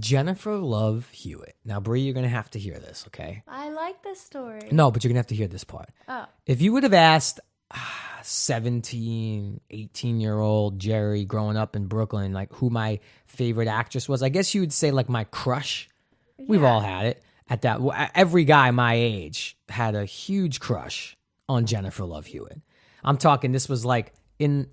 Jennifer Love Hewitt. Now, Bree, you're going to have to hear this, okay? I like this story. No, but you're going to have to hear this part. Oh. If you would have asked 17, 18-year-old Jerry growing up in Brooklyn, like who my favorite actress was, I guess you would say like my crush. Yeah. We've all had it. At that, every guy my age had a huge crush on Jennifer Love Hewitt. I'm talking, this was like in,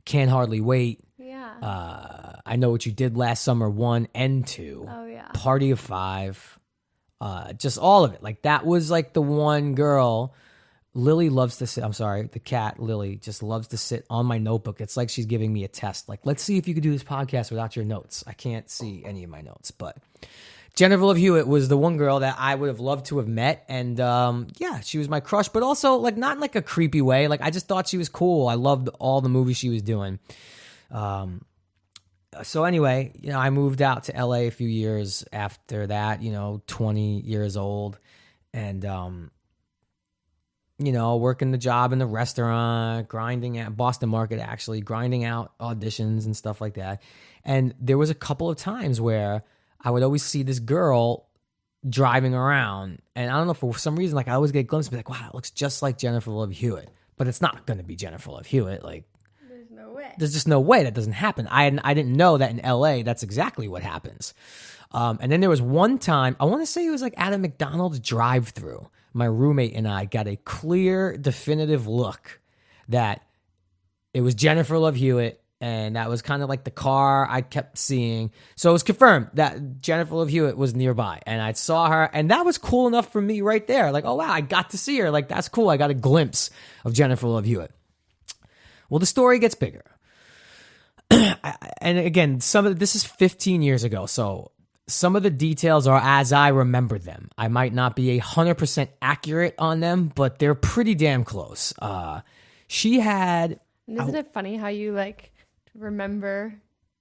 Can't Hardly Wait. Yeah. I Know What You Did Last Summer 1 and 2. Oh, yeah. Party of 5. Just all of it. Like, that was like the one girl. Lily loves to sit. I'm sorry. The cat, Lily, just loves to sit on my notebook. It's like she's giving me a test. Like, let's see if you could do this podcast without your notes. I can't see any of my notes. But Jennifer Love Hewitt was the one girl that I would have loved to have met. And, yeah, she was my crush. But also, like, not in like a creepy way. Like, I just thought she was cool. I loved all the movies she was doing. So anyway, I moved out to LA a few years after that, 20 years old, and, working the job in the restaurant, grinding at Boston Market, actually grinding out auditions and stuff like that. And there was a couple of times where I would always see this girl driving around, and I don't know, for some reason, like I always get glimpses, be like, wow, it looks just like Jennifer Love Hewitt, but it's not going to be Jennifer Love Hewitt. Like, there's just no way that doesn't happen. I didn't know that in LA, that's exactly what happens. And then there was one time, I want to say it was like at a McDonald's drive-thru. My roommate and I got a clear, definitive look that it was Jennifer Love Hewitt, and that was kind of like the car I kept seeing. So it was confirmed that Jennifer Love Hewitt was nearby, and I saw her, and that was cool enough for me right there. Like, oh wow, I got to see her. Like, that's cool. I got a glimpse of Jennifer Love Hewitt. Well, the story gets bigger. And again, this is 15 years ago, so some of the details are as I remember them. I might not be 100% accurate on them, but they're pretty damn close. She had... Isn't it funny how you, like, remember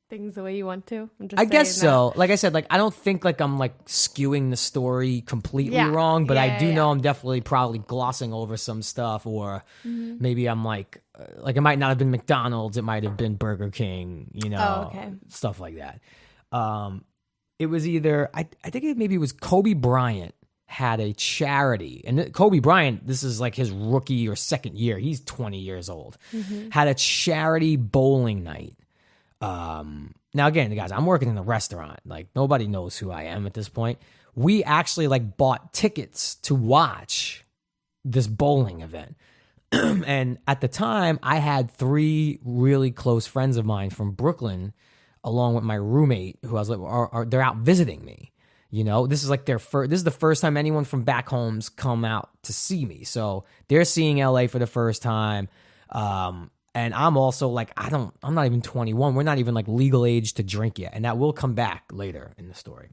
things the way you want to? I guess so. Like I said, like I don't think like I'm like skewing the story completely wrong, but I do know I'm definitely probably glossing over some stuff, or maybe I'm like it might not have been McDonald's, it might have been Burger King, stuff like that. It was either I think maybe it was Kobe Bryant had a charity, and Kobe Bryant, this is like his rookie or second year, he's 20 years old, had a charity bowling night. Now again, guys, I'm working in a restaurant. Like, nobody knows who I am at this point. We actually like bought tickets to watch this bowling event. And at the time, I had 3 really close friends of mine from Brooklyn, along with my roommate, who I was like, they're out visiting me. This is like this is the first time anyone from back home's come out to see me. So they're seeing LA for the first time. And I'm also like, I'm not even 21. We're not even like legal age to drink yet. And that will come back later in the story.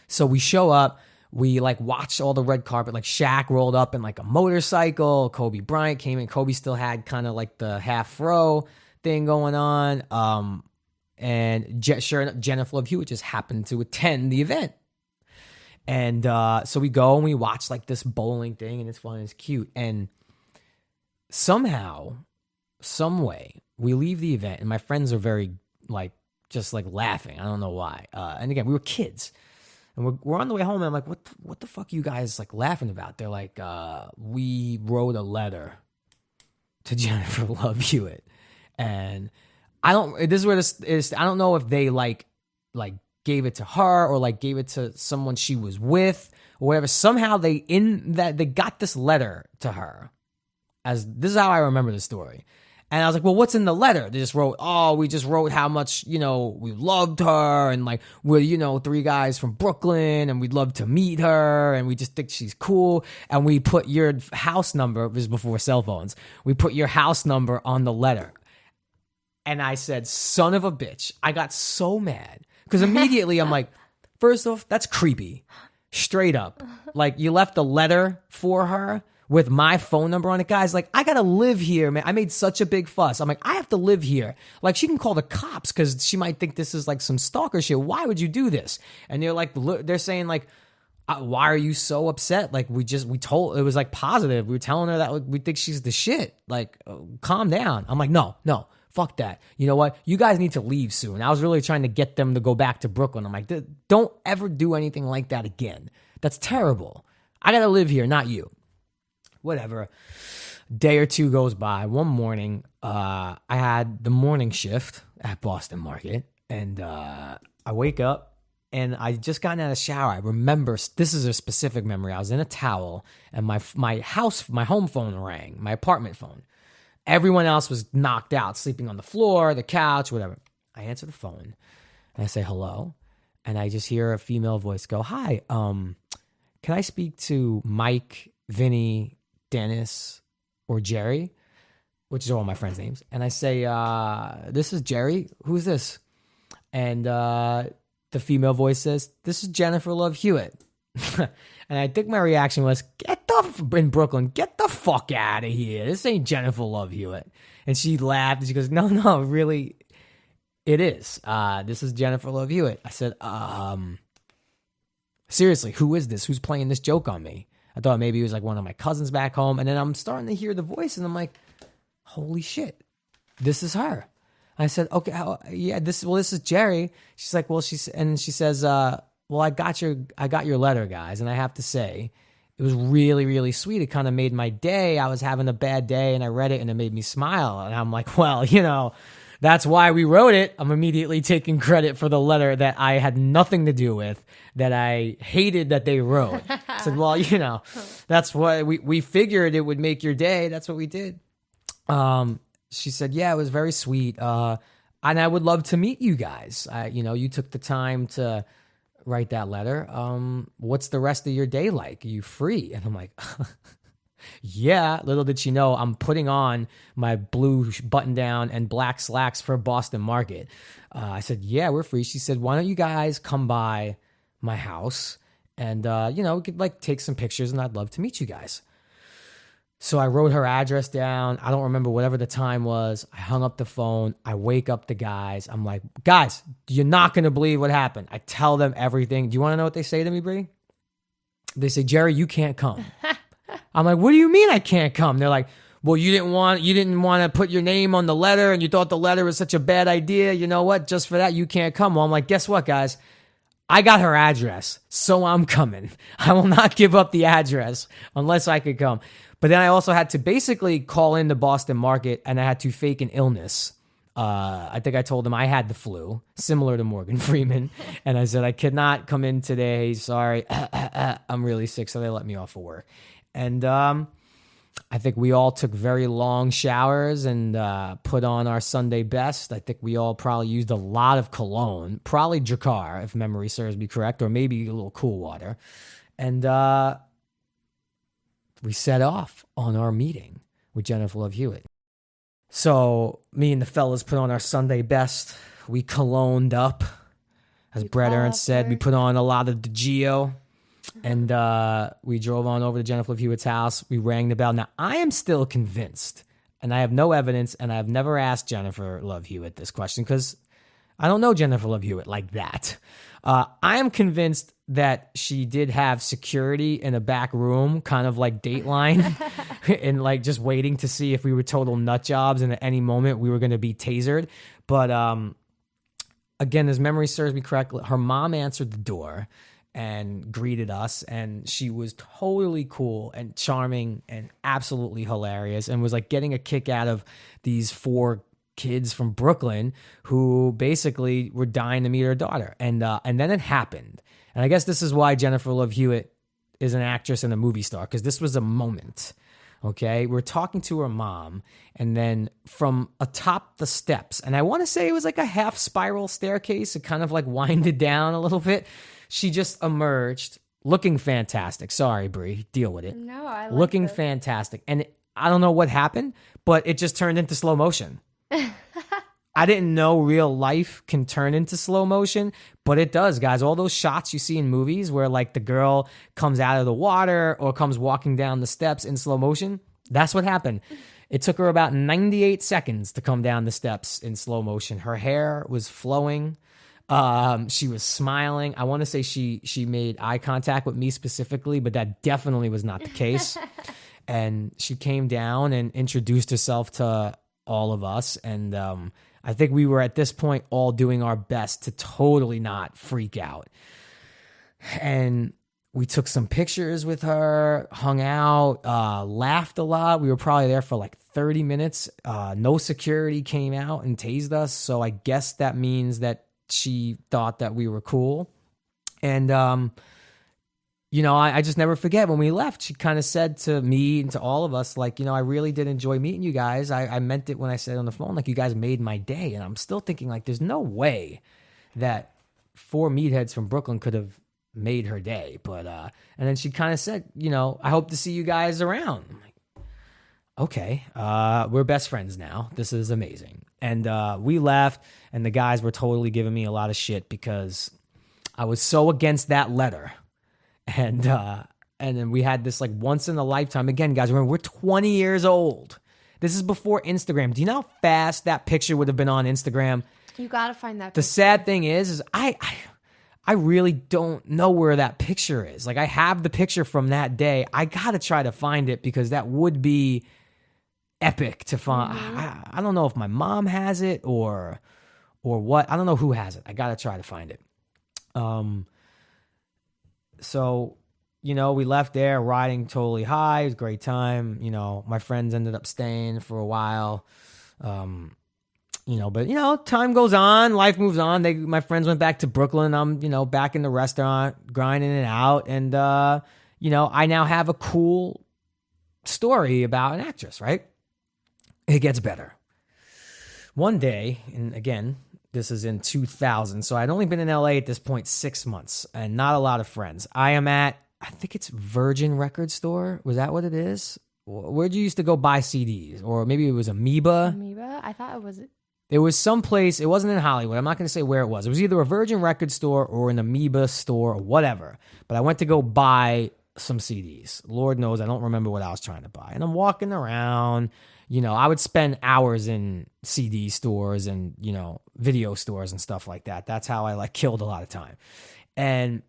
So we show up, we like watched all the red carpet, like Shaq rolled up in like a motorcycle. Kobe Bryant came in. Kobe still had kind of like the half row thing going on. And sure enough, Jennifer Love Hewitt just happened to attend the event. And so we go and we watch like this bowling thing, and it's fun and it's cute. And somehow, some way, we leave the event, and my friends are very like just like laughing. I don't know why. And again, we were kids, and we're on the way home, and I'm like, what the fuck are you guys like laughing about? They're like, we wrote a letter to Jennifer Love Hewitt, and this is where this is. I don't know if they like gave it to her or like gave it to someone she was with or whatever. Somehow they got this letter to her. As this is how I remember the story. And I was like, well, what's in the letter? They just wrote, we just wrote how much, we loved her, and like, we're, 3 guys from Brooklyn, and we'd love to meet her, and we just think she's cool. And we put your house number, this was before cell phones, we put your house number on the letter. And I said, son of a bitch. I got so mad. Because immediately I'm like, first off, that's creepy. Straight up. Like, you left a letter for her with my phone number on it. Guys, like, I gotta live here, man. I made such a big fuss. I'm like, I have to live here. Like, she can call the cops because she might think this is like some stalker shit. Why would you do this? And they're like, they're saying like, why are you so upset? Like, we told, it was like positive. We were telling her that we think she's the shit. Like, calm down. I'm like, no. fuck that. You know what? You guys need to leave soon. I was really trying to get them to go back to Brooklyn. I'm like, don't ever do anything like that again. That's terrible. I got to live here, not you. Whatever. Day or two goes by. One morning, I had the morning shift at Boston Market, and I wake up, and I just gotten out of the shower. I remember, this is a specific memory. I was in a towel, and my home phone rang, my apartment phone. Everyone else was knocked out, sleeping on the floor, the couch, whatever. I answer the phone, and I say hello, and I just hear a female voice go, "Hi, can I speak to Mike, Vinny, Dennis, or Jerry?" Which is all my friends' names. And I say, "This is Jerry. Who's this?" And the female voice says, "This is Jennifer Love Hewitt." And I think my reaction was, in Brooklyn, get the fuck out of here. This ain't Jennifer Love Hewitt. And she laughed and she goes, no, really, it is. This is Jennifer Love Hewitt. I said, seriously, who is this? Who's playing this joke on me? I thought maybe it was like one of my cousins back home. And then I'm starting to hear the voice and I'm like, holy shit, this is her. I said, okay, yeah, this is Jerry. She's like, and she says, well, I got your letter, guys, and I have to say, it was really, really sweet. It kind of made my day. I was having a bad day, and I read it, and it made me smile. And I'm like, well, that's why we wrote it. I'm immediately taking credit for the letter that I had nothing to do with, that I hated that they wrote. I said, well, that's what we figured it would make your day. That's what we did. She said, yeah, it was very sweet. And I would love to meet you guys. You took the time to write that letter. What's the rest of your day like? Are you free? And I'm like, yeah. Little did she know, I'm putting on my blue button down and black slacks for Boston Market. I said, yeah, we're free. She said, why don't you guys come by my house and, we could take some pictures and I'd love to meet you guys. So I wrote her address down. I don't remember whatever the time was. I hung up the phone. I wake up the guys. I'm like, guys, you're not going to believe what happened. I tell them everything. Do you want to know what they say to me, Bree? They say, Jerry, you can't come. I'm like, what do you mean I can't come? They're like, well, you didn't want to put your name on the letter and you thought the letter was such a bad idea. You know what? Just for that, you can't come. Well, I'm like, guess what, guys? I got her address, so I'm coming. I will not give up the address unless I could come. But then I also had to basically call in the Boston Market and I had to fake an illness. I think I told them I had the flu, similar to Morgan Freeman. And I said, I could not come in today. Sorry. I'm really sick. So they let me off of work. And I think we all took very long showers and put on our Sunday best. I think we all probably used a lot of cologne, probably Drakkar, if memory serves me correct, or maybe a little cool water. And we set off on our meeting with Jennifer Love Hewitt. So me and the fellas put on our Sunday best. We cologned up. As Brett Ernst said, we put on a lot of DiGio. And we drove on over to Jennifer Love Hewitt's house. We rang the bell. Now, I am still convinced, and I have no evidence, and I've never asked Jennifer Love Hewitt this question because I don't know Jennifer Love Hewitt like that. I am convinced that she did have security in a back room, kind of like Dateline, and just waiting to see if we were total nut jobs, and at any moment we were going to be tasered. But again, as memory serves me correctly, her mom answered the door and greeted us, and she was totally cool and charming and absolutely hilarious, and was getting a kick out of these 4 kids from Brooklyn who basically were dying to meet her daughter. And then it happened. And I guess this is why Jennifer Love Hewitt is an actress and a movie star, because this was a moment. Okay, we're talking to her mom, and then from atop the steps, and I want to say it was like a half spiral staircase. It kind of winded down a little bit. She just emerged looking fantastic. Sorry, Brie, deal with it. No, I like looking fantastic. And I don't know what happened, but it just turned into slow motion. I didn't know real life can turn into slow motion, but it does, guys. All those shots you see in movies where the girl comes out of the water or comes walking down the steps in slow motion, that's what happened. It took her about 98 seconds to come down the steps in slow motion. Her hair was flowing. She was smiling. I want to say she made eye contact with me specifically, but that definitely was not the case. And she came down and introduced herself to all of us. And I think we were at this point all doing our best to totally not freak out. And we took some pictures with her, hung out, laughed a lot. We were probably there for like 30 minutes. No security came out and tased us. So I guess that means that she thought that we were cool. And, I just never forget when we left, she kind of said to me and to all of us, like, I really did enjoy meeting you guys. I meant it when I said on the phone, like, you guys made my day. And I'm still thinking, like, there's no way that 4 meatheads from Brooklyn could have made her day. But and then she kind of said, I hope to see you guys around. I'm like, okay, we're best friends now. This is amazing. And we left, and the guys were totally giving me a lot of shit because I was so against that letter. And then we had this like once in a lifetime. Again, guys, remember, we're 20 years old. This is before Instagram. Do you know how fast that picture would have been on Instagram? You gotta find that picture. The sad thing is I really don't know where that picture is. Like, I have the picture from that day. I gotta try to find it because that would be epic to find. Mm-hmm. I don't know if my mom has it or what. I don't know who has it. I gotta try to find it. So, we left there riding totally high. It was a great time. My friends ended up staying for a while. But time goes on, life moves on. My friends went back to Brooklyn. I'm, back in the restaurant, grinding it out. And, I now have a cool story about an actress, right? It gets better. One day, and again, this is in 2000. So I'd only been in LA at this point 6 months and not a lot of friends. I am at, I think it's Virgin Record Store. Was that what it is? Where'd you used to go buy CDs? Or maybe it was Amoeba? Amoeba? I thought it was... It was someplace, it wasn't in Hollywood. I'm not going to say where it was. It was either a Virgin Record Store or an Amoeba store or whatever. But I went to go buy some CDs. Lord knows I don't remember what I was trying to buy. And I'm walking around. I would spend hours in CD stores and, video stores and stuff like that. That's how I killed a lot of time. And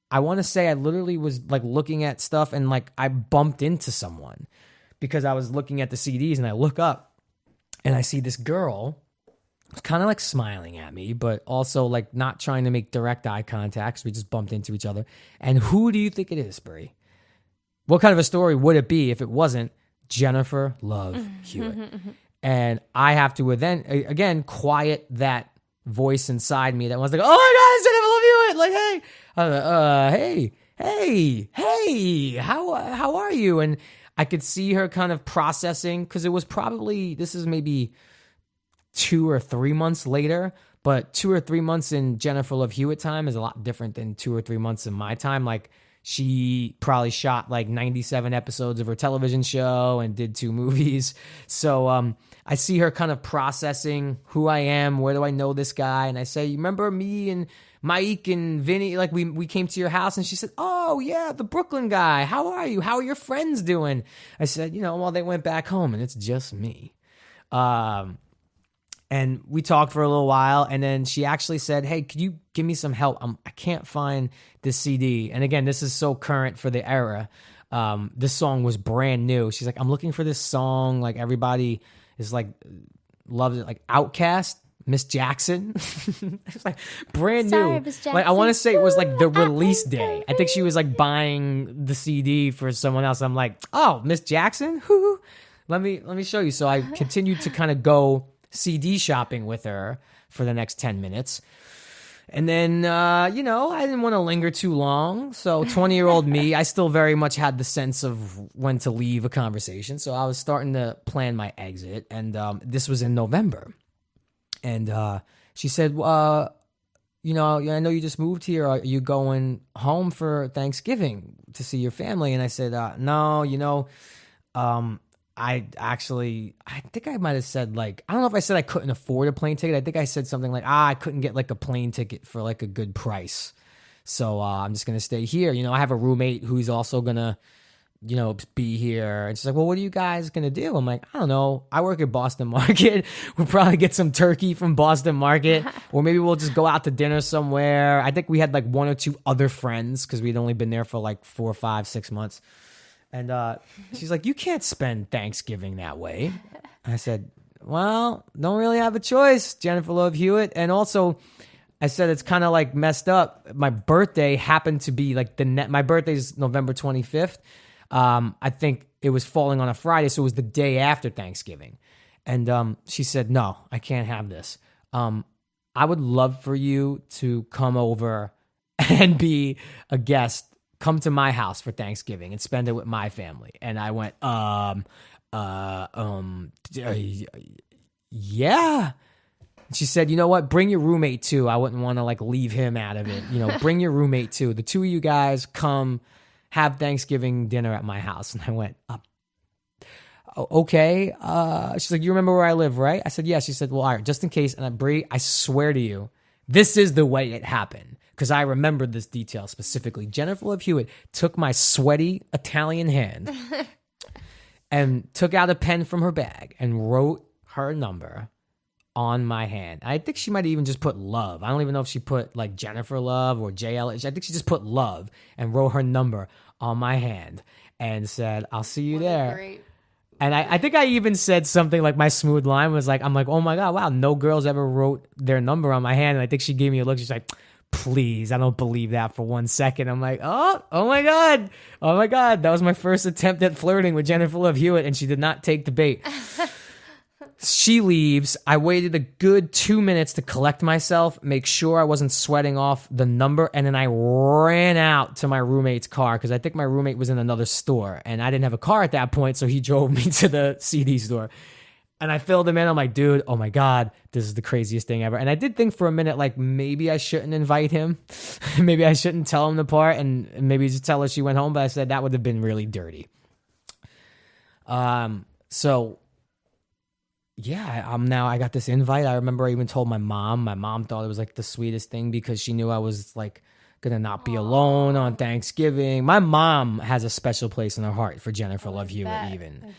I want to say I literally was looking at stuff and I bumped into someone because I was looking at the CDs and I look up and I see this girl kind of smiling at me, but also not trying to make direct eye contact. So we just bumped into each other. And who do you think it is, Brie? What kind of a story would it be if it wasn't Jennifer Love Hewitt? And I have to then again quiet that voice inside me that was like, "Oh my God, Jennifer Love Hewitt!" Hey, how are you? And I could see her kind of processing because it was probably, this is maybe 2 or 3 months later, but 2 or 3 months in Jennifer Love Hewitt time is a lot different than 2 or 3 months in my time. She probably shot 97 episodes of her television show and did 2 movies. So I see her kind of processing who I am, where do I know this guy? And I say, you remember me and Mike and Vinny? We came to your house, and she said, oh yeah, the Brooklyn guy. How are you? How are your friends doing? I said, well, they went back home and it's just me. And we talked for a little while, and then she actually said, hey, could you give me some help? I can't find this CD. And again, this is so current for the era. This song was brand new. She's like, I'm looking for this song. Everybody is loves it. Outkast, Miss Jackson. It's brand new. Miss Jackson. I want to say it was the release day. I think she was buying the CD for someone else. I'm like, oh, Miss Jackson? Who? Let me show you. So I continued to kind of go CD shopping with her for the next 10 minutes. And then, I didn't want to linger too long. So 20-year-old me, I still very much had the sense of when to leave a conversation. So I was starting to plan my exit. And this was in November. And she said, I know you just moved here. Are you going home for Thanksgiving to see your family? And I said, no, I think I might have said I don't know if I said I couldn't afford a plane ticket. I think I said something I couldn't get a plane ticket for a good price. So I'm just going to stay here. I have a roommate who's also going to, be here. And she's like, well, what are you guys going to do? I'm like, I don't know. I work at Boston Market. We'll probably get some turkey from Boston Market, or maybe we'll just go out to dinner somewhere. I think we had 1 or 2 other friends because we'd only been there for 4 or 5, 6 months. And she's like, you can't spend Thanksgiving that way. I said, well, don't really have a choice, Jennifer Love Hewitt. And also, I said it's kind of like messed up. My birthday happened to be like my birthday's November 25th. I think it was falling on a Friday, so it was the day after Thanksgiving. And she said, no, I can't have this. I would love for you to come over and be a guest, come to my house for Thanksgiving and spend it with my family. And I went, yeah. She said, you know what? Bring your roommate too. I wouldn't want to like leave him out of it. You know, bring your roommate too. The two of you guys come have Thanksgiving dinner at my house. And I went, okay. She's like, you remember where I live, right? I said, yeah. She said, well, all right, just in case. And Bree, I swear to you, this is the way it happened. Because I remembered this detail specifically. Jennifer Love Hewitt took my sweaty Italian hand and took out a pen from her bag and wrote her number on my hand. I think she might have even just put love. I don't even know if she put like Jennifer Love or JL. I think she just put love and wrote her number on my hand and said, I'll see you there. Great. And I think I even said something like my smooth line was like, I'm like, oh my God, wow, no girls ever wrote their number on my hand. And I think she gave me a look. She's like, please, I don't believe that for 1 second. I'm like, oh my God. That was my first attempt at flirting with Jennifer Love Hewitt, and she did not take the bait. She leaves. I waited a good 2 minutes to collect myself, make sure I wasn't sweating off the number, and then I ran out to my roommate's car because I think my roommate was in another store, and I didn't have a car at that point, so he drove me to the CD store. And I filled him in. I'm like, dude, oh my God, this is the craziest thing ever. And I did think for a minute, like, maybe I shouldn't invite him. Maybe I shouldn't tell him the part and maybe just tell her she went home. But I said that would have been really dirty. So yeah, I got this invite. I remember I even told my mom. My mom thought it was like the sweetest thing because she knew I was like gonna not be alone on Thanksgiving. My mom has a special place in her heart for Jennifer Love Hewitt, even.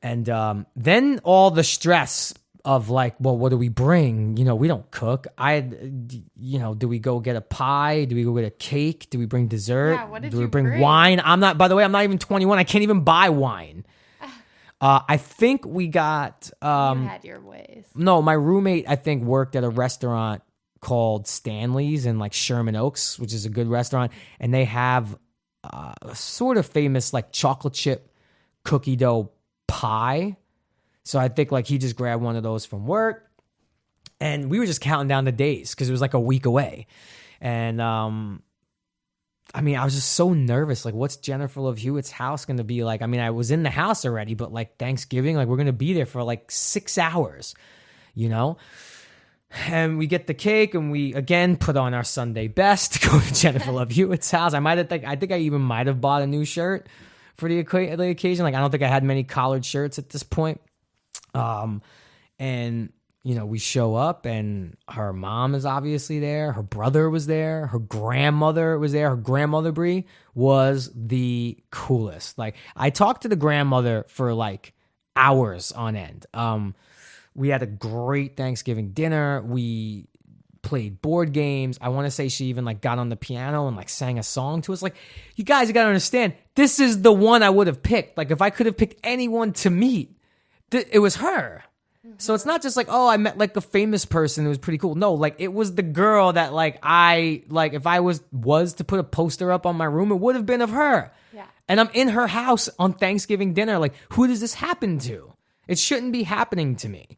And then all the stress of like, well, what do we bring? You know, we don't cook. Do we go get a pie? Do we go get a cake? Do we bring dessert? Yeah, what did do we you bring wine? By the way, I'm not even 21. I can't even buy wine. I think we got... you had your ways. No, my roommate, I think, worked at a restaurant called Stanley's in like Sherman Oaks, which is a good restaurant. And they have a sort of famous like chocolate chip cookie dough pie. So I think like he just grabbed one of those from work. And we were just counting down the days because it was like a week away. And I mean, I was just so nervous. Like, what's Jennifer Love Hewitt's house going to be like? I mean, I was in the house already, but like Thanksgiving, like we're going to be there for like 6 hours, you know? And we get the cake and we, again, put on our Sunday best to go to Jennifer Love Hewitt's house. I think I even might have bought a new shirt for the occasion. Like, I don't think I had many collared shirts at this point. And you know, we show up and her mom is obviously there. Her brother was there. Her grandmother was there. Her grandmother, Bree, was the coolest. Like, I talked to the grandmother for like hours on end. We had a great Thanksgiving dinner. We played board games. I want to say she even like got on the piano and like sang a song to us. Like, you guys, you got to understand, this is the one I would have picked. Like, if I could have picked anyone to meet, it was her. So it's not just like, oh, I met like a famous person who was pretty cool. No, like it was the girl that like if I was to put a poster up on my room, it would have been of her. Yeah. And I'm in her house on Thanksgiving dinner. Like, who does this happen to? It shouldn't be happening to me.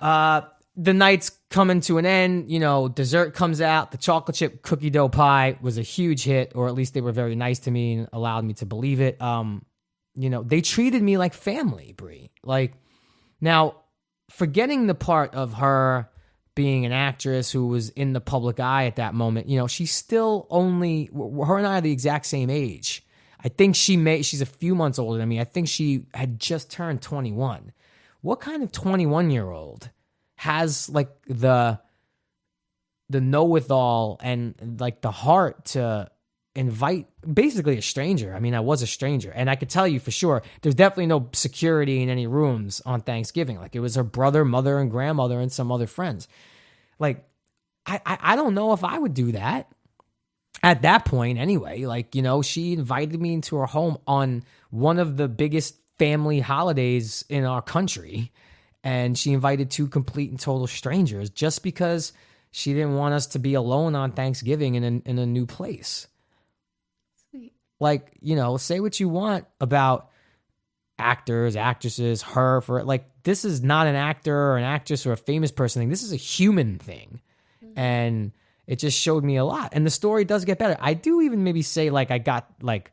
The night's coming to an end. You know, dessert comes out. The chocolate chip cookie dough pie was a huge hit, or at least they were very nice to me and allowed me to believe it. You know, they treated me like family, Brie. Like, now, forgetting the part of her being an actress who was in the public eye at that moment, you know, she's still only, her and I are the exact same age. I think she's a few months older than me. I think she had just turned 21. What kind of 21-year-old has like the know-with-all and like the heart to invite basically a stranger? I mean, I was a stranger, and I could tell you for sure there's definitely no security in any rooms on Thanksgiving. Like, it was her brother, mother, and grandmother and some other friends. Like, I don't know if I would do that at that point anyway. Like, you know, she invited me into her home on one of the biggest family holidays in our country, and she invited 2 complete and total strangers just because she didn't want us to be alone on Thanksgiving in a new place. Sweet. Like, say what you want about actors, actresses, for like, this is not an actor or an actress or a famous person thing. This is a human thing. Mm-hmm. And it just showed me a lot. And the story does get better. I do even maybe say, like, I got, like,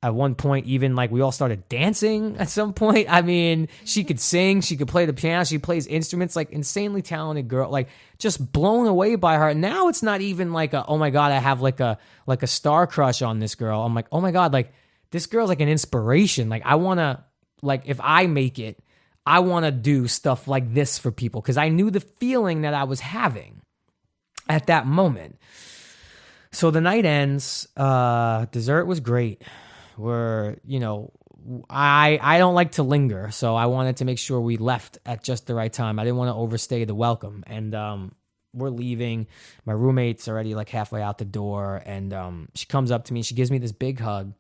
at one point, even, like, we all started dancing at some point. I mean, she could sing, she could play the piano, she plays instruments, like, insanely talented girl, like, just blown away by her. Now it's not even like oh my God, I have like a star crush on this girl. I'm like, oh my God, like, this girl's like an inspiration. Like, I want to, like, if I make it, I want to do stuff like this for people, because I knew the feeling that I was having at that moment. So the night ends. Dessert was great. I don't like to linger, so I wanted to make sure we left at just the right time. I didn't want to overstay the welcome. And we're leaving. My roommate's already like halfway out the door, and she comes up to me. She gives me this big hug.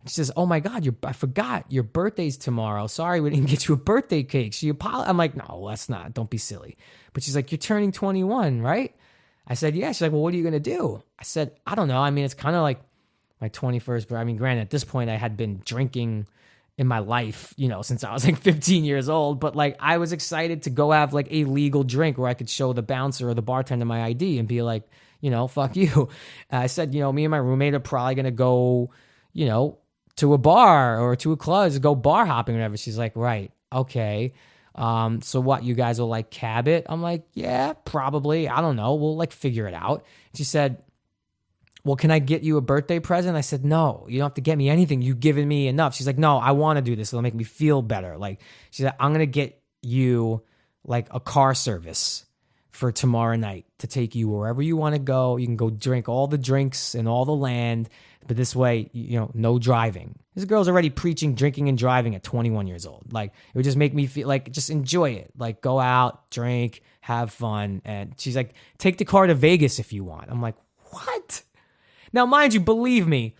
She says, "Oh my God, I forgot your birthday's tomorrow. Sorry we didn't get you a birthday cake." I'm like, "No, that's not. Don't be silly." But she's like, "You're turning 21, right?" I said, "Yeah." She's like, "Well, what are you going to do?" I said, "I don't know. I mean, it's kind of like my 21st, but I mean, granted, at this point, I had been drinking in my life, since I was like 15 years old. But like, I was excited to go have like a legal drink where I could show the bouncer or the bartender my ID and be like, fuck you." I said, me and my roommate are probably going to go, to a bar or to a club, to go bar hopping or whatever. She's like, "Right. Okay. So what, you guys will like cab it?" I'm like, "Yeah, probably. I don't know. We'll like figure it out." She said, "Well, can I get you a birthday present?" I said, "No, you don't have to get me anything. You've given me enough." She's like, "No, I want to do this. It'll make me feel better." Like, she said, "I'm going to get you like a car service for tomorrow night to take you wherever you want to go. You can go drink all the drinks in all the land. But this way, no driving." This girl's already preaching drinking and driving at 21 years old. Like, it would just make me feel like, just enjoy it. Like, go out, drink, have fun. And she's like, "Take the car to Vegas if you want." I'm like, what? Now, mind you, believe me,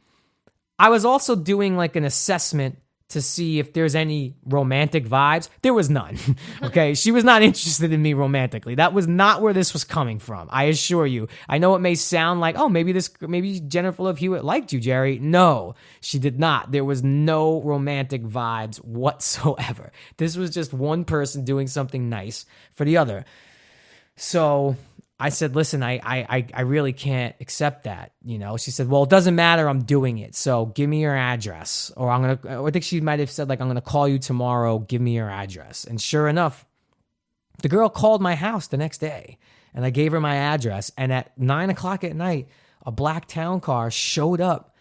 I was also doing like an assessment to see if there's any romantic vibes. There was none. Okay. She was not interested in me romantically. That was not where this was coming from. I assure you. I know it may sound like, oh, maybe Jennifer Love Hewitt liked you, Jerry. No, she did not. There was no romantic vibes whatsoever. This was just one person doing something nice for the other. So I said, "Listen, I really can't accept that." She said, "Well, it doesn't matter. I'm doing it. So give me your address." Or I think she might have said, like, "I'm going to call you tomorrow. Give me your address." And sure enough, the girl called my house the next day, and I gave her my address. And at 9:00 at night, a black town car showed up.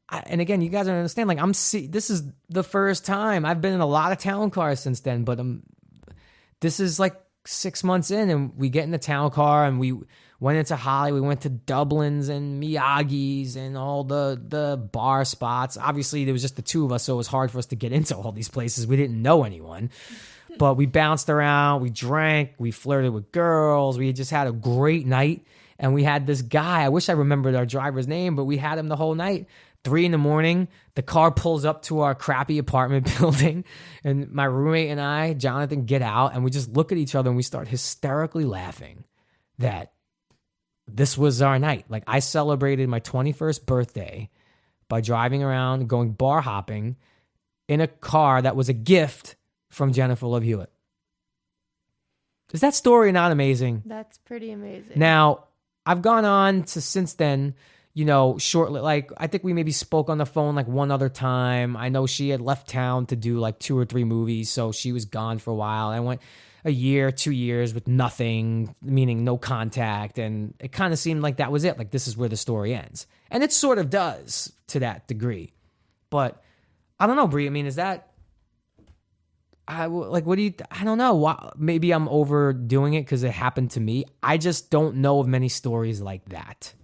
And again, you guys don't understand. Like, this is the first time. I've been in a lot of town cars since then, but this is like 6 months in, and we get in the town car and we went into Hollywood. We went to Dublin's and Miyagi's and all the bar spots. Obviously, there was just the two of us, so it was hard for us to get into all these places. We didn't know anyone, but we bounced around, we drank, we flirted with girls. We just had a great night, and we had this guy. I wish I remembered our driver's name, but we had him the whole night. 3 a.m, the car pulls up to our crappy apartment building, and my roommate and I, Jonathan, get out, and we just look at each other and we start hysterically laughing that this was our night. Like, I celebrated my 21st birthday by driving around, going bar hopping in a car that was a gift from Jennifer Love Hewitt. Is that story not amazing? That's pretty amazing. Now, I've gone on to, since then, shortly, like, I think we maybe spoke on the phone like one other time. I know she had left town to do like 2 or 3 movies, so she was gone for a while. I went a year, 2 years with nothing, meaning no contact, and it kind of seemed like that was it. Like, this is where the story ends. And it sort of does to that degree. But I don't know, Brie. I mean, is that... what do you... I don't know. Maybe I'm overdoing it because it happened to me. I just don't know of many stories like that.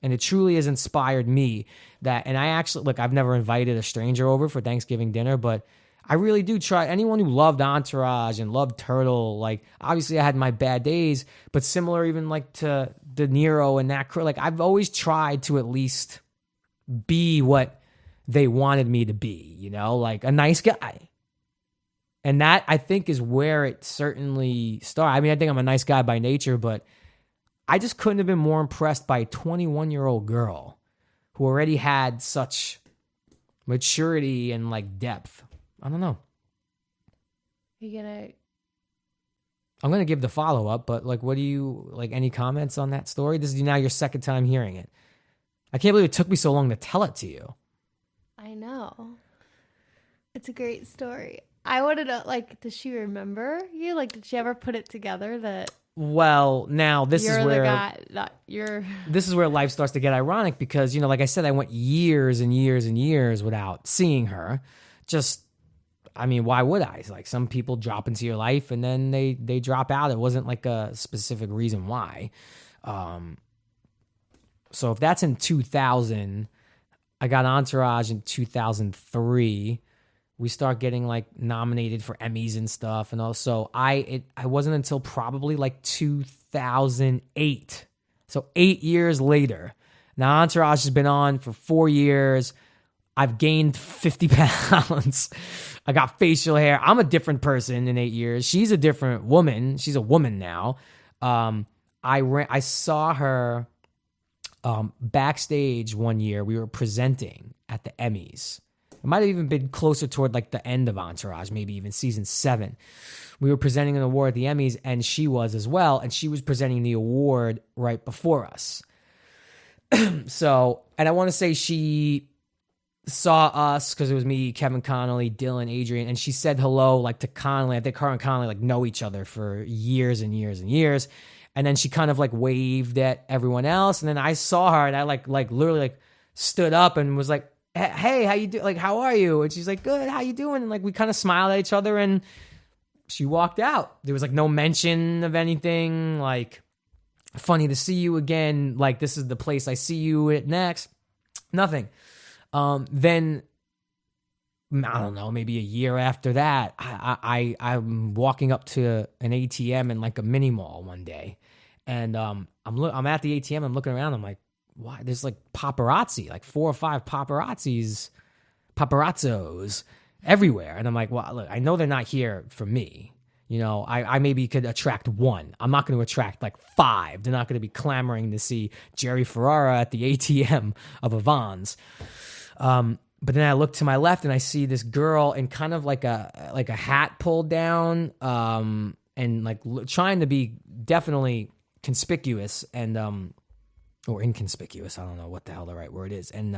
And it truly has inspired me that, and I actually, look, I've never invited a stranger over for Thanksgiving dinner, but I really do try. Anyone who loved Entourage and loved Turtle, like, obviously I had my bad days, but similar even like to De Niro and that crew, like, I've always tried to at least be what they wanted me to be, you know, like a nice guy. And that, I think, is where it certainly started. I mean, I think I'm a nice guy by nature, but I just couldn't have been more impressed by a 21-year-old girl who already had such maturity and like depth. I don't know. I'm gonna give the follow-up, but like, what do you, like, any comments on that story? This is now your second time hearing it. I can't believe it took me so long to tell it to you. I know. It's a great story. I want to know, like, does she remember you? Like, did she ever put it together that? Well, now this is where the guy that you're. This is where life starts to get ironic because, you know, like I said, I went years and years and years without seeing her. Just, I mean, why would I? Like, some people drop into your life and then they drop out. It wasn't like a specific reason why. So if that's in 2000, I got Entourage in 2003. We start getting like nominated for Emmys and stuff, and also I wasn't until probably like 2008. So 8 years later. Now Entourage has been on for 4 years. I've gained 50 pounds. I got facial hair. I'm a different person in 8 years. She's a different woman. She's a woman now. I saw her backstage one year. We were presenting at the Emmys. It might have even been closer toward like the end of Entourage, maybe even season 7. We were presenting an award at the Emmys, and she was as well, and she was presenting the award right before us. So, and I want to say she saw us because it was me, Kevin Connolly, Dylan, Adrian, and she said hello like to Connolly. I think her and Connolly like know each other for years and years and years. And then she kind of like waved at everyone else, and then I saw her, and I like literally like stood up and was like, hey, how you do? Like, how are you? And she's like, good. How you doing? And like, we kind of smiled at each other, and she walked out. There was like no mention of anything. Like, funny to see you again. Like, this is the place I see you at next. Nothing. Then I don't know, maybe a year after that, I'm walking up to an ATM in like a mini mall one day, and I'm at the ATM. I'm looking around. I'm like, why? There's like paparazzi, like 4 or 5 paparazzos everywhere. And I'm like, well, look, I know they're not here for me. You know, I maybe could attract 1. I'm not going to attract like 5. They're not going to be clamoring to see Jerry Ferrara at the ATM of a Vons. But then I look to my left and I see this girl in kind of like a hat pulled down, and like trying to be definitely conspicuous and or inconspicuous. I don't know what the hell the right word is. And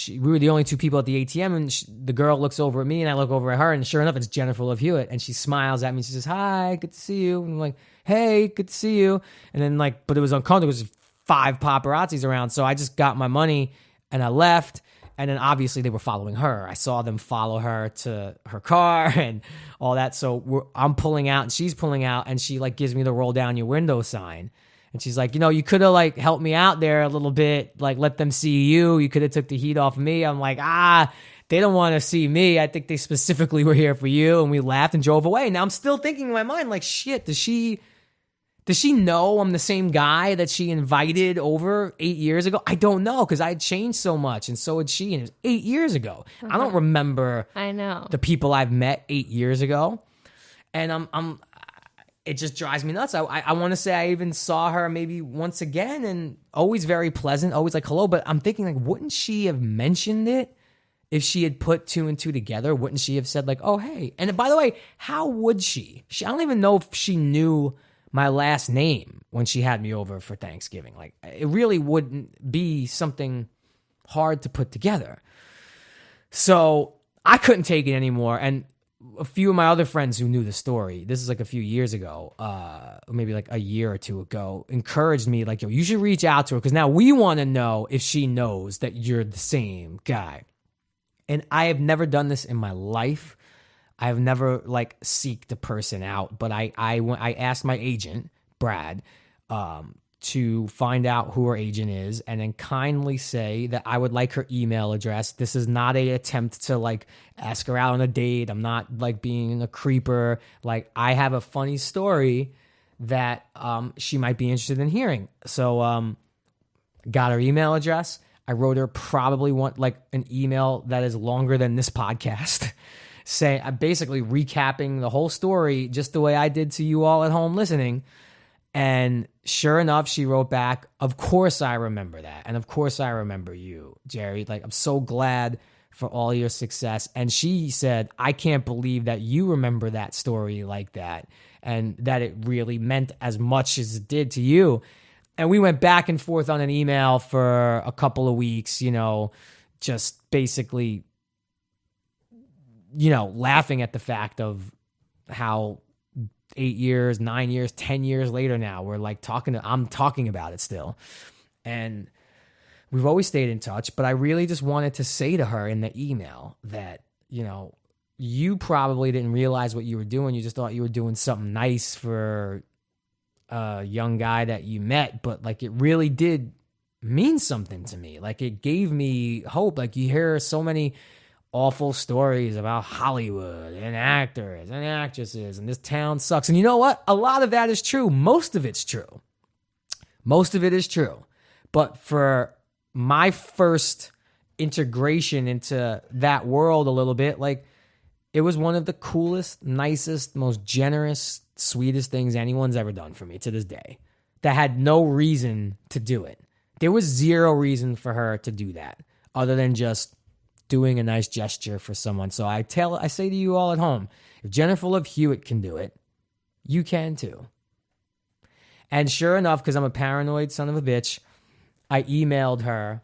we were the only 2 people at the ATM, and the girl looks over at me, and I look over at her, and sure enough, it's Jennifer Love Hewitt, and she smiles at me. She says, "Hi, good to see you." And I'm like, "Hey, good to see you." And then like, but it was uncomfortable. There was 5 paparazzis around, so I just got my money and I left. And then obviously they were following her. I saw them follow her to her car and all that. So I'm pulling out and she's pulling out, and she like gives me the roll down your window sign. And she's like, you know, you could have like helped me out there a little bit, like let them see you. You could have took the heat off of me. I'm like, they don't want to see me. I think they specifically were here for you. And we laughed and drove away. Now I'm still thinking in my mind, like, shit, does she know I'm the same guy that she invited over 8 years ago? I don't know, because I had changed so much, and so had she, and it was 8 years ago. I don't remember the people I've met 8 years ago. And it just drives me nuts. I want to say I even saw her maybe once again, and always very pleasant, always like hello. But I'm thinking, like, wouldn't she have mentioned it if she had put 2 and 2 together? Wouldn't she have said like, oh, hey? And by the way, how would she? I don't even know if she knew my last name when she had me over for Thanksgiving. Like, it really wouldn't be something hard to put together. So I couldn't take it anymore. And a few of my other friends who knew the story, this is like a few years ago, maybe like a year or 2 ago, encouraged me like, yo, you should reach out to her, because now we want to know if she knows that you're the same guy. And I have never done this in my life. I've never like seeked the person out, but I asked my agent, Brad, to find out who her agent is, and then kindly say that I would like her email address. This is not a attempt to like ask her out on a date. I'm not like being a creeper. Like, I have a funny story that she might be interested in hearing. So got her email address. I wrote her probably like an email that is longer than this podcast, saying, I'm basically recapping the whole story just the way I did to you all at home listening. And sure enough, she wrote back, of course I remember that. And of course I remember you, Jerry. Like, I'm so glad for all your success. And she said, I can't believe that you remember that story like that, and that it really meant as much as it did to you. And we went back and forth on an email for a couple of weeks, just basically, laughing at the fact of how 8 years, 9 years, 10 years later now, we're like I'm talking about it still. And we've always stayed in touch, but I really just wanted to say to her in the email that, you probably didn't realize what you were doing. You just thought you were doing something nice for a young guy that you met, but like, it really did mean something to me. Like, it gave me hope. Like, you hear so many awful stories about Hollywood and actors and actresses, and this town sucks. And you know what? A lot of that is true. Most of it's true. Most of it is true. But for my first integration into that world a little bit, like, it was one of the coolest, nicest, most generous, sweetest things anyone's ever done for me to this day, that had no reason to do it. There was zero reason for her to do that other than just doing a nice gesture for someone. So I say to you all at home, if Jennifer Love Hewitt can do it, you can too. And sure enough, because I'm a paranoid son of a bitch, I emailed her,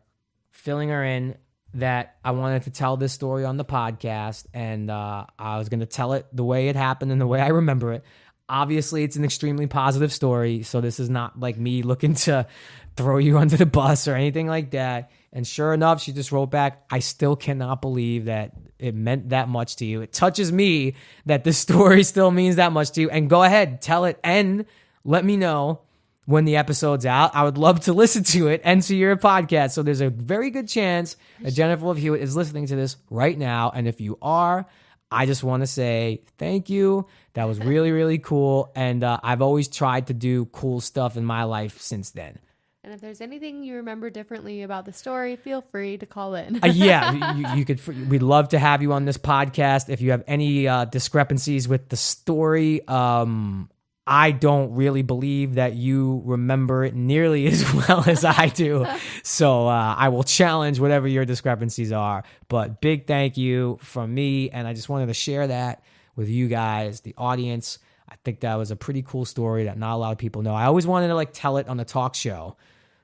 filling her in that I wanted to tell this story on the podcast, and I was going to tell it the way it happened and the way I remember it. Obviously, it's an extremely positive story, so this is not like me looking to throw you under the bus or anything like that. And sure enough, she just wrote back, I still cannot believe that it meant that much to you. It touches me that this story still means that much to you. And go ahead, tell it, and let me know when the episode's out. I would love to listen to it and to your podcast. So there's a very good chance that Jennifer Love Hewitt is listening to this right now. And if you are, I just want to say thank you. That was really, really cool. And I've always tried to do cool stuff in my life since then. And if there's anything you remember differently about the story, feel free to call in. You could. We'd love to have you on this podcast. If you have any discrepancies with the story, I don't really believe that you remember it nearly as well as I do. So I will challenge whatever your discrepancies are. But big thank you from me. And I just wanted to share that with you guys, the audience. I think that was a pretty cool story that not a lot of people know. I always wanted to like tell it on the talk show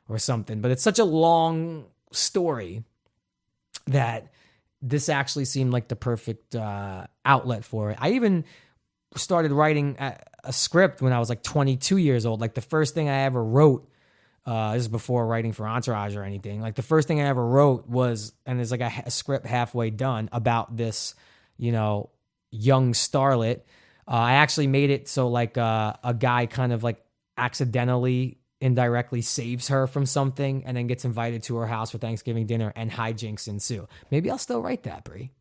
or something, but it's such a long story that this actually seemed like the perfect outlet for it. I even started writing a script when I was like 22 years old. Like the first thing I ever wrote, this is before writing for Entourage or anything. Like the first thing I ever wrote was, and there's like a script halfway done about this, young starlet. I actually made it so like a guy kind of like accidentally, indirectly saves her from something and then gets invited to her house for Thanksgiving dinner and hijinks ensue. Maybe I'll still write that, Brie.